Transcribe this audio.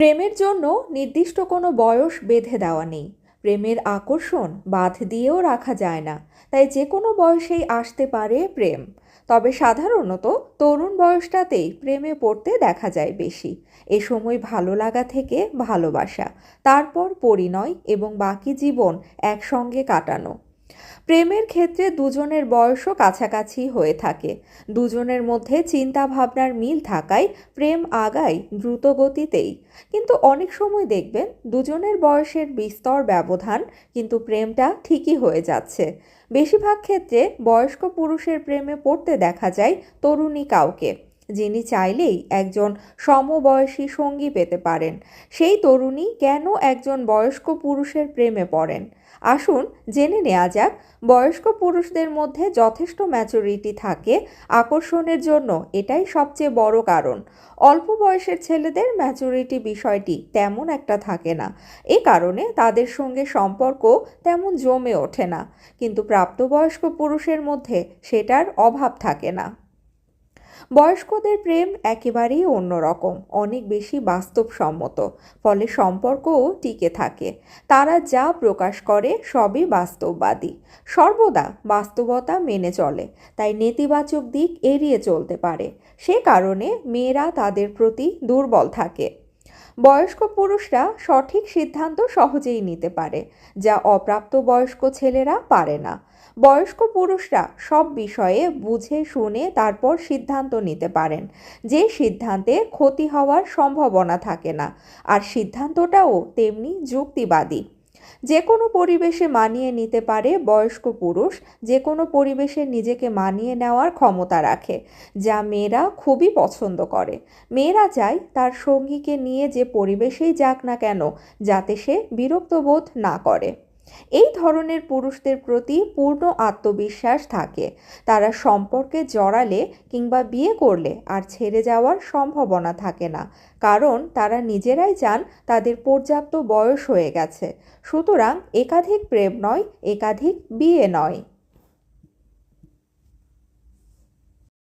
প্রেমের জন্য নির্দিষ্ট কোনো বয়স বেঁধে দেওয়া নেই। প্রেমের আকর্ষণ বাঁধ দিয়েও রাখা যায় না। তাই যে কোনো বয়সেই আসতে পারে প্রেম। তবে সাধারণত তরুণ বয়সটাতেই প্রেমে পড়তে দেখা যায় বেশি। এ সময় ভালো লাগা থেকে ভালোবাসা, তারপর পরিণয় এবং বাকি জীবন একসঙ্গে কাটানো। প্রেমের ক্ষেত্রে দুজনের বয়সও কাছাকাছি হয়ে থাকে। দুজনের মধ্যে চিন্তা ভাবনার মিল থাকায় প্রেম আগায় দ্রুত গতিতেই। কিন্তু অনেক সময় দেখবেন দুজনের বয়সের বিস্তর ব্যবধান, কিন্তু প্রেমটা ঠিকই হয়ে যাচ্ছে। বেশিরভাগ ক্ষেত্রে বয়স্ক পুরুষের প্রেমে পড়তে দেখা যায় তরুণী কাউকে, যিনি চাইলেই একজন সমবয়সী সঙ্গী পেতে পারেন। সেই তরুণী কেন একজন বয়স্ক পুরুষের প্রেমে পড়েন? আসুন জেনে নেওয়া যাক। বয়স্ক পুরুষদের মধ্যে যথেষ্ট ম্যাচুরিটি থাকে আকর্ষণের জন্য, এটাই সবচেয়ে বড় কারণ। অল্প বয়সের ছেলেদের ম্যাচুরিটি বিষয়টি তেমন একটা থাকে না। এ কারণে তাদের সঙ্গে সম্পর্ক তেমন জমে ওঠে না। কিন্তু প্রাপ্তবয়স্ক পুরুষের মধ্যে সেটার অভাব থাকে না। বয়স্কদের প্রেম একেবারেই অন্যরকম, অনেক বেশি বাস্তবসম্মত। ফলে সম্পর্কও টিকে থাকে। তারা যা প্রকাশ করে সবই বাস্তববাদী, সর্বদা বাস্তবতা মেনে চলে। তাই নেতিবাচক দিক এড়িয়ে চলতে পারে। সে কারণে মেয়েরা তাদের প্রতি দুর্বল থাকে। বয়স্ক পুরুষরা সঠিক সিদ্ধান্ত সহজেই নিতে পারে, যা অপ্রাপ্তবয়স্ক ছেলেরা পারে না। বয়স্ক পুরুষরা সব বিষয়ে বুঝে শুনে তারপর সিদ্ধান্ত নিতে পারেন, যে সিদ্ধান্তে ক্ষতি হওয়ার সম্ভাবনা থাকে না। আর সিদ্ধান্তটাও তেমনি যুক্তিবাদী। যে কোনো পরিবেশে মানিয়ে নিতে পারে বয়স্ক পুরুষ, যে কোনো পরিবেশে নিজেকে মানিয়ে নেওয়ার ক্ষমতা রাখে, যা মেয়েরা খুবই পছন্দ করে। মেয়েরা চায় তার সঙ্গীকে নিয়ে যে পরিবেশেই যাক না কেন, যাতে সে বিরক্ত বোধ না করে। এই ধরনের পুরুষদের প্রতি পূর্ণ আত্মবিশ্বাস থাকে। তারা সম্পর্কে জড়ালে কিংবা বিয়ে করলে আর ছেড়ে যাওয়ার সম্ভাবনা থাকে না, কারণ তারা নিজেরাই চান তাদের পর্যাপ্ত বয়স হয়ে গেছে। সুতরাং একাধিক প্রেম নয়, একাধিক বিয়ে নয়।